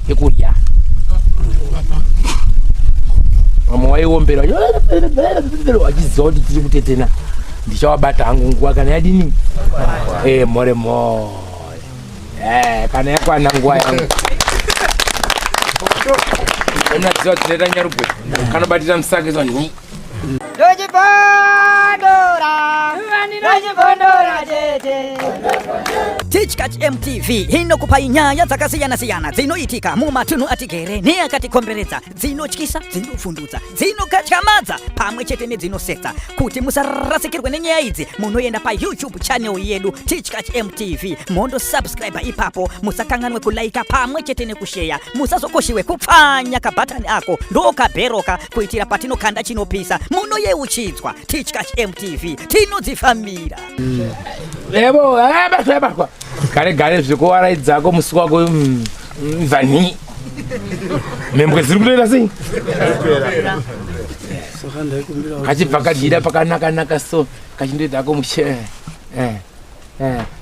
ekudya mama waiombera wachizoti tiri kutetena ndichawabata hangu nguwa kana yadini more kana yakwana nguwa yangu unadziwa tineta nyarugwe kanobatira musake zoni Tichkach MTV inokupa inyaya dzakasiyana-siyana dzinoitika mumatunhu atigere neakatikomberedza, dzinotyisa, dzinofundutsa, dzinokatyamadza pamwe chete nedzinosetsa. Kuti musarasikirwe nenyaya idzi, munoenda pa YouTube channel yedu Tichkach MTV, mondo subscribe ipapo, musakanganwe kulaika pamwe chete nekusheya, musazokoshiwe kupfanya kabhatani ako ndokabheroka kuitira patinokanda chinopisa munoyeuchidzwa. Tichkach MTV tinodzifambira. Ebo batwa gare zvikowarayidzako musi wako Vani membwe ziri kutoita sei kachibva kadhira pakanaka so kachindoitako mushe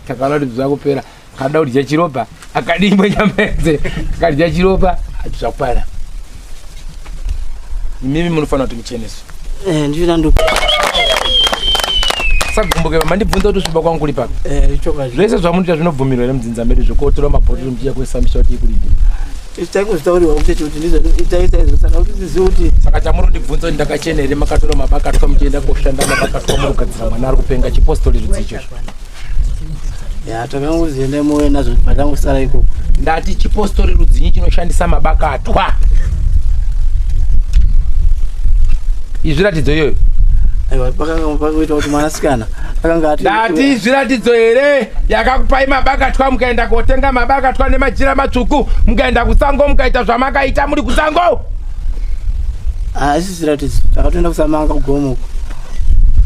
takalaudidzwa kupera kada kudya chiropa akadimbwe nyambedze akadya chiropa zvakupara imimi munofanira kuti mucheneso ndivina sagumbuke mandibvunza kuti kusviba kwangu kuri papa zvese zvamunoita zvinobvumirwa here mudzinza medu zvokotora mabhotoro muchiya kuesamisha kuti ikuridi saka chamurondibvunza kuti ndakachena here makatora mabakatwa muchienda koshanda mabakatwa murikugadzira mwana ari kupenga chipostori rudzi ichozvo takangozienda moyo nazvo patangosara ikoko ndati chipostori rudzinyi chinoshandisa mabakatwa izviratidzo iyoyo aiwa pakuita kuti mwanasikana akanga ati ndati zviratidzo here yakakupai mabakatwa mukaenda kotenga mabakatwa nemajira matsvuku mukaenda kusango mukaita zvamakaita muri kusango asi zviratidzo takatoenda kusamanga kugomuko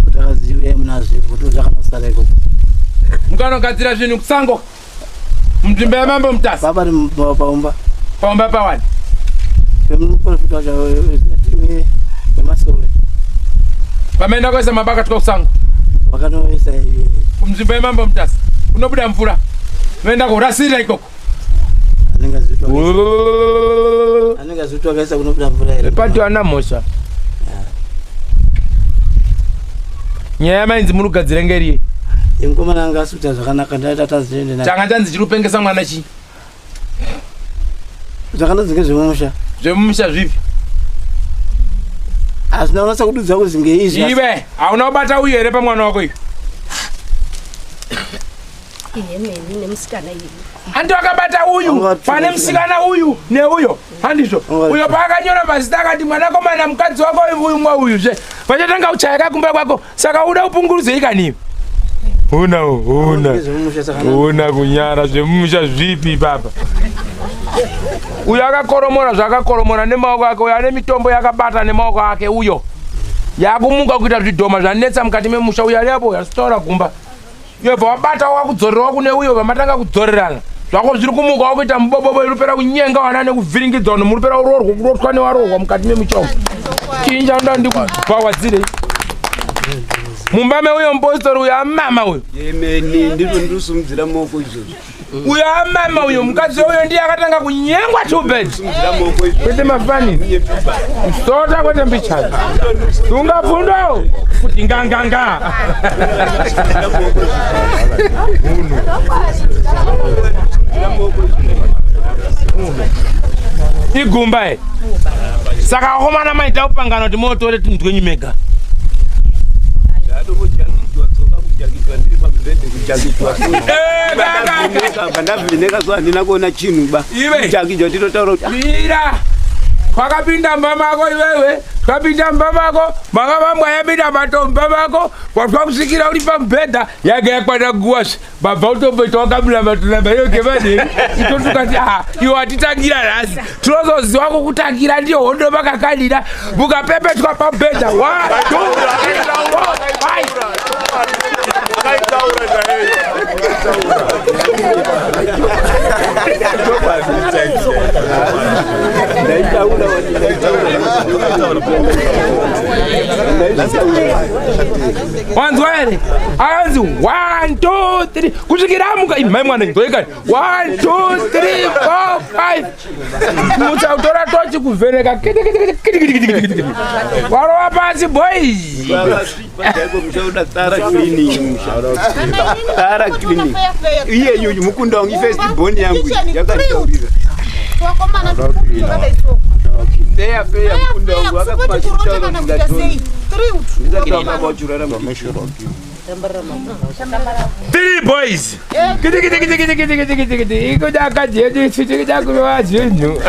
kuti akaziva munazvo kuti zvakanasara ikoko mukanogadzira zvinhu kusango munzvimbo yamambo mutasi papa ri paumba pawani pemuprofita wacho wemasove pamaenda kuisa mabakatwa kusango vakanoisa kumzvimbo yemambo mutasi kunobuda mvura noenda korasirira ikoko anenge azvitwa kaisa kunobuda mvura here pati ana mhosva nyaya yamainzi munogadzira ngeriye imukomana anga asuta zvakanaka ndaita taziende naye changa chanzi chiri kupengesa mwana chii zvakanonzi ngezvemumusha zvemumusha zvipi hazvina unasa kududza kuzi ngeizvi iwe hauna kubata uyu here pamwana wako iyo handi wakabata uyu pane musikana uyu neuyo handizvo uyo paakanyora mazita akati mwanakomana mukadzi wako umwe uyuzve vachatanga uchaya kakumba kwako saka uda kupunguruzei kaniwe una kunyara zvemumusha zvipi papa uyo akakoromora zvakakoromora nemaoko ake uyo ane mitombo yakabata nemaoko ake uyo yakumuka kuita zvidhoma zvanetsa mukati memusha uyo ariapo yasitaura gumba yobva wabata wakudzorerawo kune uyo vamatanga kudzorerana zvako zviri kumuka wakuita mubobobo iripera kunyenga wana nekuvhiringidzwa no muripera urorwa kurotwa newarorwa mukati memuchombo chii chanoda ndikubhawadzirei mumba meuyo mupostori uyo amama uyo ndisumudzira maoko izvozvo uyo amama uyo mukadzi uyo ndiye akatanga kunyengwa tubed kwete mafanizi sota kwete mbichana tungabvundawo kuti nganganga igumba e saka akomana maita upangano kuti motore tunhu twenyimega ndavhirinekazohandina kuona chinhu ba jakijo ndinotaura kuti ira kwakapinda mba mako iwewe twapinda mba mako makavambwa yapinda matomba mako kwatwa kusvikira uri pamubhedha yaga yakwana guwazve babva utomboita wakabira matonamba iyo gemadeni itotukati iwo hatitangira nhasi tinozoziva kukutangira ndiyo hondo makakanira mukapepetwa pamubhedha wanzwa here akanzi 1 2 3 kusvikira amuka imhai mwana nzoikani 1 2 3 4 Ai. Muchautora tochi kuvheneka. Warova pasi boys. Muchauda Tara cleaning. Tara cleaning. Iye yuyu mukunda wangu first born yangu. Yakataurira. Wakomana tukuvaka isoko. Fair mukunda wangu akakumashitaura ngatoni. 3 boys. Iko jaka jeje chiti jaka kwa jenyu.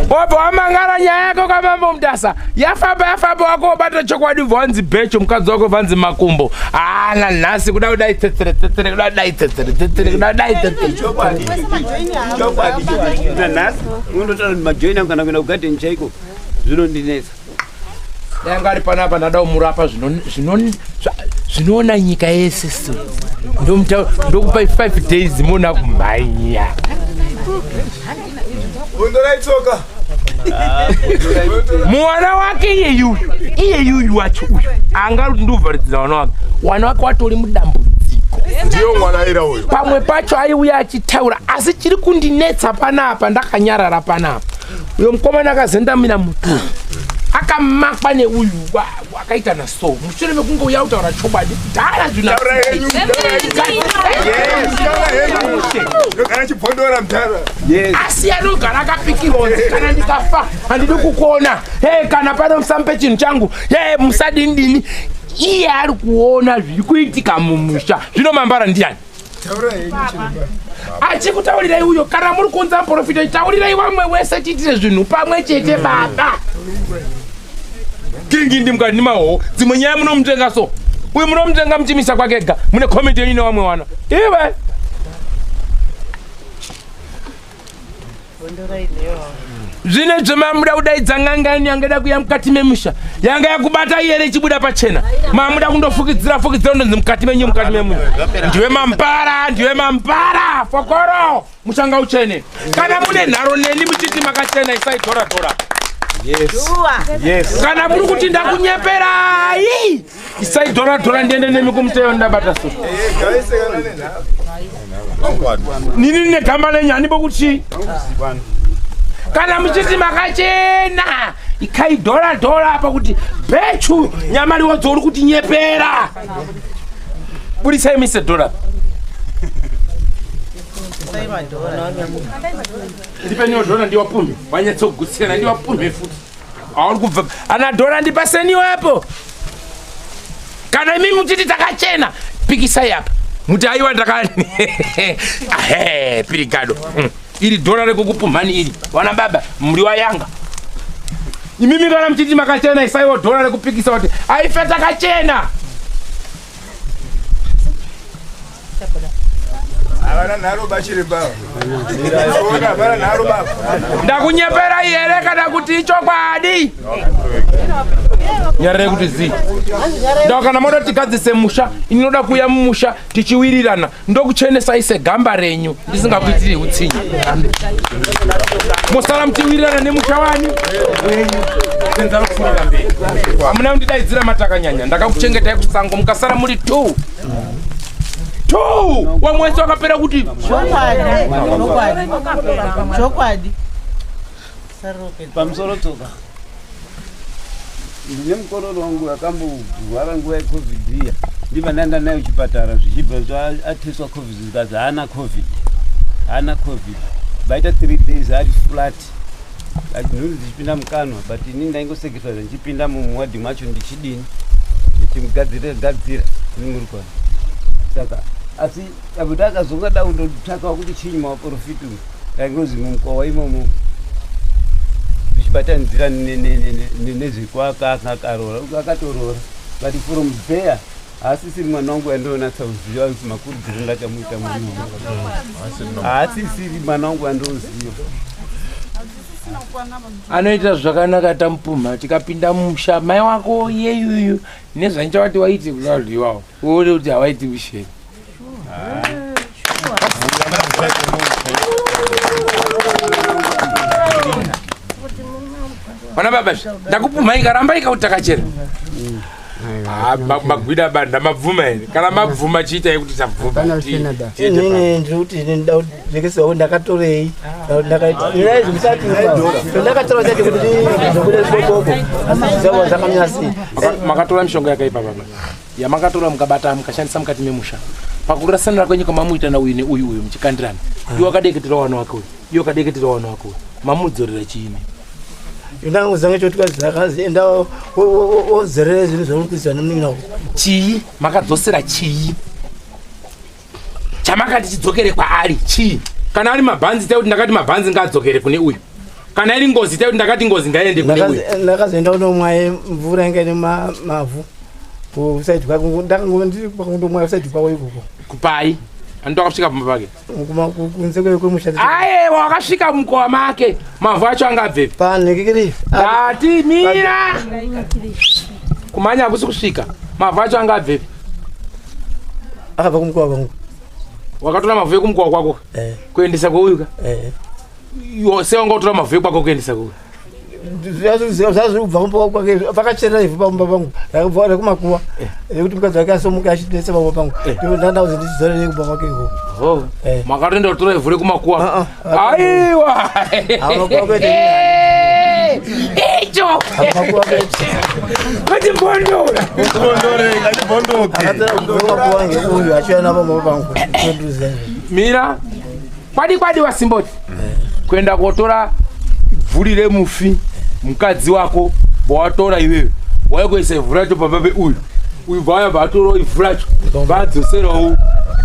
Opo amangara nyako kama mumdasa. Yafaba wako bata chokwadi vanzi becho mkazi wako vanzi makumbo. Ala nasi kudai tetere. Chokwadi. Na nasi unotara majoina kana kuna garden chaiko. Zvinondinesa. Yangari panapa ndada umurapa zvinona nyika yese so. Ndokupa 5 days mona kumhanya. Undoraitsoka. Mwana wake iye yuyu wacho uyu. Angaruti nduvharidzira wana wake watori mudambudziko. Ndiyo mwana ira uyu. Pamwe pacho aiuya achitaura asi chiri kundinetsa panapa ndakanyarara panapa. Uyo mukomana akazendamira mutu. Akamakwa neuyu wakaita naso. Mushure mekunge uya utaura chokwadi. Dara zvina. Kana chipondora mtara. Asi anogara akapikirwa kana ndikafa handidi kukuona. Kana pano musampe chinhu changu. Musadini. Iye ari kuona zviri kuitika mumusha. Zvino mambara ndiani? Achikutaurirai uyo kana muri kunza profita taurirai vamwe wese chitire zvinhu pamwe chete baba. Kingi ndimukati maho dzimwe nyaya munomutenga so. Uyu munomutenga muchimisa kwakega. Mune comment yenyu nevamwe wana. Iwe. Zvine zvemamuda kudaidza ngangani yangada kuya mukati memusha. Yanga yakubata iyere chibuda pachena. Mamuda kundofukidzira ndonzi mukati menyu mukati memusha. Ndiwe mampara. Fokoro. Mushanga uchene. Kana mune nharo neni muchiti makachena isaitora. Yes. Kana muri kuti ndakunyepera. Isaitora ndiende nemi kumteyo ndabata so. Nini negama lenyani bokuti? Kana muchiti makachena ikaidora apa kuti bechu nyamari wadzo uri kuti nyepera. Budisai mise dora. Ndipeni dora ndiwa pume. Wanyatsogutsira ndiwa pume futi. Auri kubva. Ana dora ndipaseni wapo. Kana imi muchiti takachena pikisai apa. Muti aiwa ndakani. Pirigado. Iri dora rekukupumhani iri. Wana baba, muri wayanga. Imimi kana muchiti makachena isaiwa dora rekupikisa kuti aife takachena. Avana nharo bachiri baba. Avana nharo baba. Ndakunyepera here kana kuti chokwadi. Nyarare kuti zi. Ndakana moda tikadzise musha, inoda kuya mumusha tichiwirirana. Ndokuchenesa ise gamba renyu ndisingakuitiri utsinyi. Musara mtiwirirana nemusha wani. Senza kufurira mberi. Amuna ndidaidzira matakanyanya. Ndakakuchengetai kusango mukasara muri 2. Wamwese wakapera kuti chokwadi pamusoro tsoka ndine mukororo wangu akambogwara nguva yecovid iya ndiva ndanda nayo chipatara zvichibva ateswa covid zikazi haana covid baita 3 days ari flat nhunzi dzichipinda mukanwa but ini ndaingoseketwa ndichipinda mumuwadhi macho ndichidini ndichimugadzira nimurikwana saka asi abuda akazonga ndaundotsvaka kuti chinyi maprofiti ndaingozi mumukwa imomo zvichibatanzira nezvekwaka akaroora akatorora but from there haasisiri mwana wangu yandonatsa kuziva kuti makurudziro ndakamuita munhu haasisiri mwana wangu yandoziva anoita zvakanaka tamupumha tikapinda mumusha mai wako yeyuyu nezvanchawati waiti kularwiwawo uone kuti hawaiti usheni. Wana baba ndakupumha ikaramba ikautakachera. magwida banda mabvuma ere kana mabvuma chiitai kuti tabvuma inini ndikuti ndikisiwa ndakatorei ndakaita musati ndakatora chati kuti ndikude zvikoko zavo zakamira sei makatora mishonga yakaipa baba yamakatora mukabata mukashandisa mukati memusha pakurasanira kwenyu kwamamuita nauyu neuyu muchikandirana iwe wakadeketera wana wako iwe wakadeketera wana wako mamudzorera chiini ndangozange choti kazakazi enda ozerere zvinhu zvaurikuziva nomuninawo chii makadzosera chii chamakati chidzokere kwaari chii kana ari mabhanzi tauti ndakati mabhanzi ngaadzokere kune uyu kana iri ngozi tauti ndakati ngozi ngaende kune uyu ndakazoenda kunomwaye mvura ingaine mavhu kusaidi kwake ndakangondipakundomwaya kusaidi kwako ikoko kupai antu akasvika pamba pake kunze kwemusha aye wakasvika mumkowa make mavhu acho angabvepi panhekekeri ati mira kumanya hakusi kusvika mavhu acho angabvepi akabva kumkowa kwangu wakatora mavhu ekumkowa kwako kuendesa kwouyuka sewangakutora mavhu ekwako kuendesa kwouyu zvazvirikubva kumba kwake pakacherera ivhu pamumba pangu rekumakuwa rekuti mukadzi wake asomuka achitesa pamumba pangu ndandauze ndichizorerei kumba kwake ikoko makatoenda kutora ivhu rekumakuwa aiwa icho kuti mbondora ngeuyu achiona pamumba pangu mira kwadi wasimboti kuenda kotora vhuri remufi mukadzi wako wawatora iwewe waikuisa ivhu racho pamba peuyu uyu bvaya bvatora ivhu racho vadzoserawo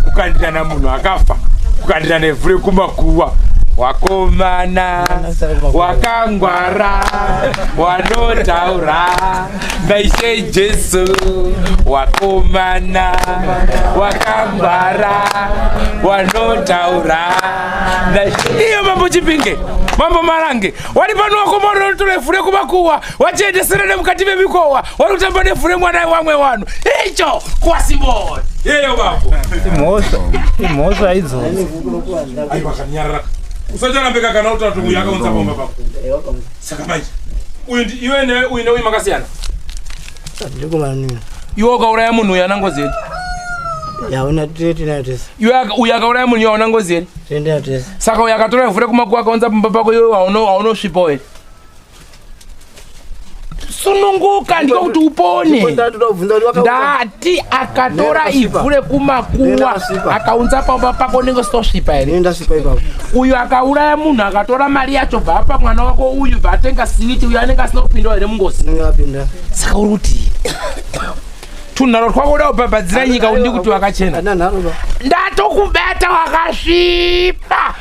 kukandirana munhu akafa kukandirana ivhu rekumakuwa wakomana wakangwara wanotaura naishe Jesu wakomana wakangwara wanotaura iyo mambo Chipinge mambo Marange wali pano wakomana unotora ivhu rekumakuwa wachiendesera nemukati memikowa wari kutamba nevhu remwana wamwe wanu icho kwasimboni yeyo babo imhosva aidzonzi usacharambeka kana utatu uyu akaunza pamba pako saka manje iwe neuyu makasiyana iwe ukauraya munhu uyu ana ngozi eri yauna tinayo tese iwe uyu akauraya munhu uyu hauna ngozi eri tinayo tese saka uyu akatora ivhu rekumakuwa akaunza pamba pako iwe haunosvipawo eri sununguka ndiko kuti upone ndati akatora ivhu rekumakuwa akaunza pamba pako unenge usitosvipa ere uyu akauraya munhu akatora mari yacho bva apa mwana wako uyu bva atenga siwiti uyu anenge asina kupindawo ere mungozi saka uri kuti tunharo twako uda kubhabhadzira nyika undi kuti wakachena ndatokubata wakasvipa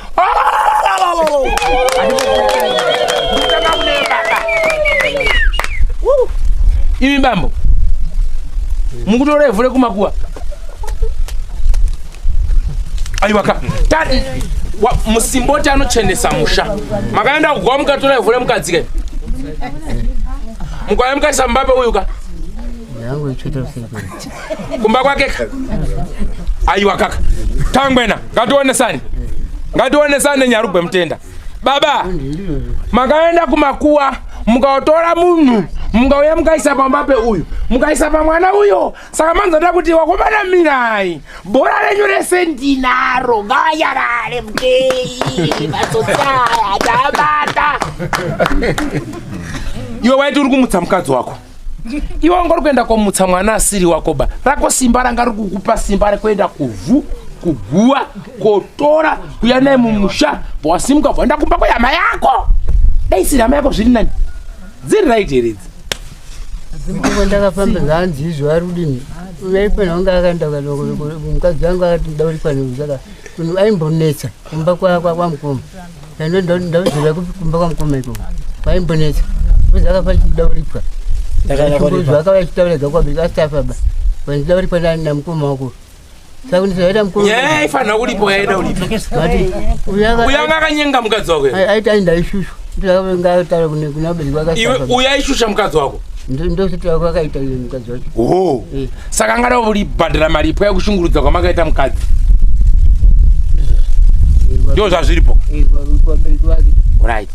imi bambo mukutora ivhu rekumakuwa aiwaka musimboti anochenesa musha makaenda kugwa mukatora ivhu remukadzi kai mukauya mukaisa mumba peuyuka kumba kwake aiwa kaka tangwena ngationesane nyarugwe mutenda baba makaenda kumakuwa mukaotora munhu mukauya mukaisa pamba peuyu mukaisa pamwana uyo saka manzoda kuti wakomana mirai bhora renyu rese ndinaro ngavanyarare mukei vasotsaya tabata iwe waiti uri kumutsa mukadzi wako iwe wanga uri kuenda komutsa mwana asiri wako ba rako simba ranga ri kukupa simba rekuenda kuguwa kotora kuya naye mumusha bwasimuka bwaenda kumba kwehama yako daisiri hama yako zviri nani dziri right here idzi ndiko ndakafamba zvanzi izvo ari kudini vaipena wanga akaenda mukadzi wangu akati ndaurikwa neuzaka aimbonetsa kumba kwamukoma ndauziva kumba kwamukoma ikoko kwaimbonetsa uzi akafa chidaurikwa akava chitaurega kwabika asitafaba wandidaurikwa namukoma wako saka ndizoita mukoma ifanira kuripo yaida uripo uyo anga akanyenga mukadzi wako aiti aindaishushu ndakavengataura kuna bereki iwe uyo aishusha mukadzi wako ndositaura kwakaita iye mukadzi wacho saka angada uri bhadhara maripo yakushungurudza kwamakaita mukadzi ndo zvazviripo right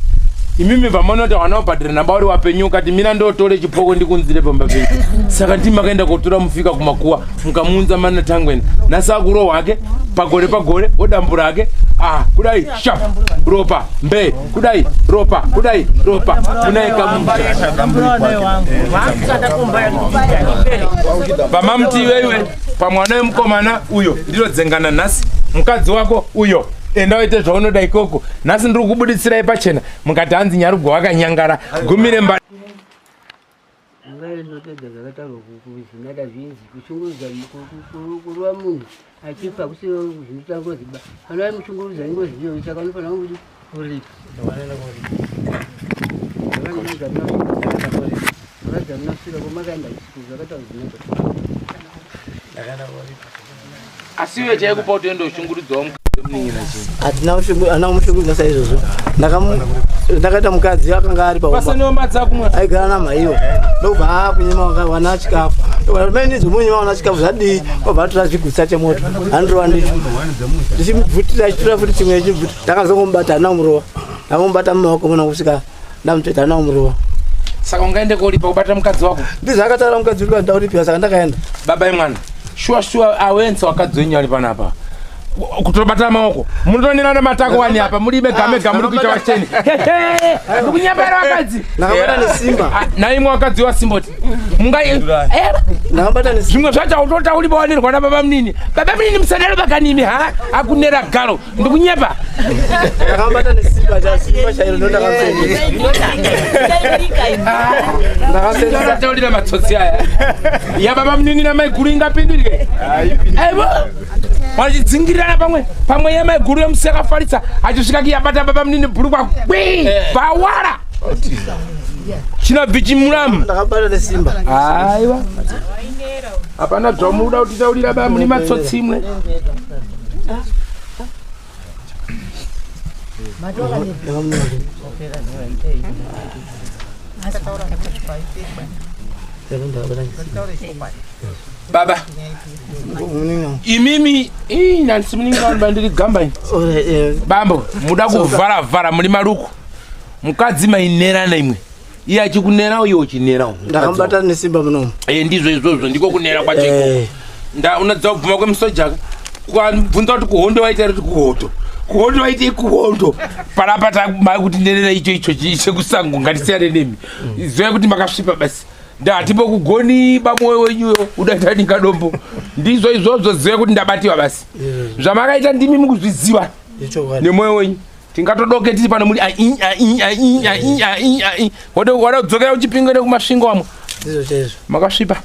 imimi pamanoti wanaobhadhira namba uri wapenyuka ti mina ndotore chipoko ndikunzire pamba penyu saka ndimi makaenda kotora mufika kumakuwa mukamuunza mana tangwena nasakuro wake pagore odambu rake kudai shap ropa mbe kudai ropa kudai ropa munaika pamamti iwewe pamwana wemukomana uyo ndiro dzengana nhasi mukadzi wako uyo enda waite zvaunoda ikoko nhasi ndiri kubudisirai pachena mukati hanzi nyarugo wakanyangara gumire mba ngainotedza zvakatarwa kuzvinada zvinzi kushungurudza kuruva munhu achifa kusiva zvinotangoziba kana mushungurudza ingozi iyo saka unofanira kuti uripa vakadzamnasira komakaenda zvakatarwa zvinoda asiwe chaikupa kuti endo ushungurudzawo hatina mushungurudza saizvozvo ndakaita mukadzi akanga ari aigara namhaiwo ndokubva akunyima wana chikafu menizomunyima wana chikafu zvadii wabva tora chigutsa chemoto handirova ndicho ndichimubvutira chitora futi chimwe chibvuti ndakazongomubata handina kumurova ndakamubata mumaoko muna kusvika ndamutoita handina kumurova saka ungaende koripa kubata mukadzi wako ndizvakataura mukadzi uri ndauripiwa saka ndakaenda baba imwana shuwa awenzi wakadzi wenyu ari panapa kutobata maoko munotonera matako wani apa muribe gamega muri kuita wacheni ndikunyambara wakadzi ndakabata nesimba naimwe wakadzi wasimboti ndakabata nesimba zvimwe zvacho utotauriba wanirwa nababa munini musadaro bakanimi akunera garo ndikunyapa ndakabata nesimba chairo ndakasendataurira matsotsi aya yababa munini namai guru ingapindurike wachidzingirana pamwe yemai guru yomusi yakafaritsa achisvika kiyabata baba munini bhurukwa kwi pawara chinabvi chimuramu ndakabata nesimba aiwa hapana zvamuda kutitaurira baba muni matsotsi imwe baba imimi nandisi muninga ndiri gamba bambo muda kuvharavhara muri maruku mukadzi mainerana imwe iye achikunera uye uchinerawo ndakambata nesimba munomu ndizvo izvozvo ndiko kunera kwacho unadza kubvuma kwemusojaka kubvunza kuti kuhondo waita kuti kuhondo waite kuhondo parapata kuti nerera icho chekusango ngatisiyane nemi zoya kuti makasvipa basi ndatipo kugoni bamwoyo wenyuyo udatanika dombo ndizvo izvozvo zive kuti ndabatiwa basi zvamakaita ndimi mukuzviziva nemwoyo wenyu tingatodoke tiri pano muri wada kudzokera uchipinga nekumasvingo wamwe makasvipa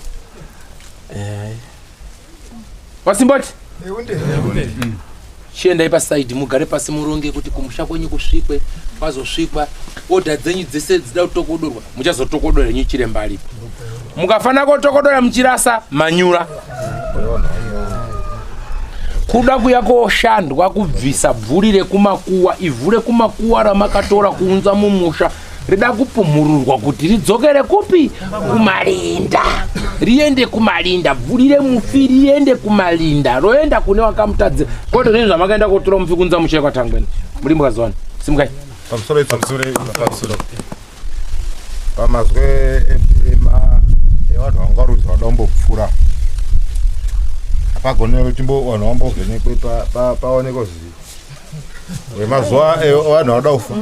wasimboti chiendai pasaidi mugare pasi muronge kuti kumusha kwenyu kusvikwe kwazosvikwa odha dzenyu dzese dzida kutokodorwa muchazotokodora henyu chiremba alipo mukafanira kotokodora muchirasa manyura kuda kuya koshandwa kubvisa bvuri rekumakuwa ivhu rekumakuwa ramakatora kuunza mumusha rida kupumururwa kuti ridzokere kupi kumalinda riende kumalinda bvuri remufi riende kumalinda roenda kune wakamutadze koto zvinhu zvamakaenda kotora mufi kunza mushe kwatangweni muri mukazwana simukai pamusoro pamazwe evanhu vangarudza vadakumbopfuura apagone kuti vanhu vambovhenekwe paoneko zivi wemazuva evanhu vada kufa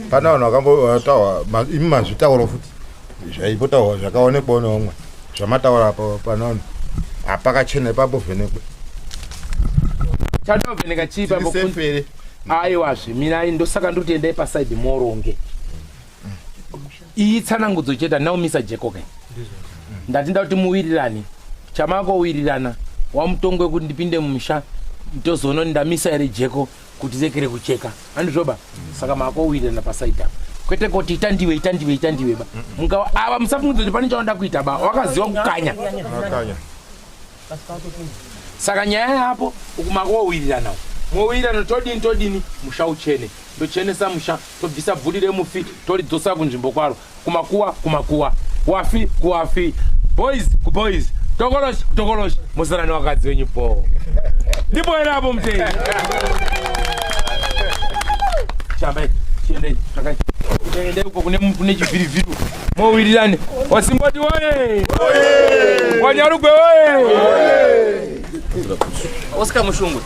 pana vanhu vakambotaura imi mazvitauro futi zvaipotaura zvakaonekwawo neomwe zvamataura panano hapakachena ipambovhenekwe chatovheneka chii pambopere aiwazve mina ndosaka ndoti endai pasaidi moronge iyi tsanangudzo cheta naumisa jeko kai ndatinda kuti muwirirane chamakowirirana wamutongwe kuti ndipinde mumusha ndozoona ndamisa ere jeko kuti zekere kucheka andizvoba saka makowirirana pasaidi apa kwete kuti itandiwe ba mungawa ava musapungudza kuti pane chaonda kuita ba wakaziva kukanya saka nyaya yapo ukumakowiriranawo mowirirana todini musha uchene ndochenesa musha tobvisa bvuri remufi toridzosa kunzvimbo kwaro kumakuwa wafi kuwafi boys kuboys tokoloshi musarani wakadzi wenyu po ndipo ere apo mutei chambai chiendei Ende uko kune chiviriviru. Mowirirane. Wasimboti woye. Wanyarugwe woye. Oscar Mushungu.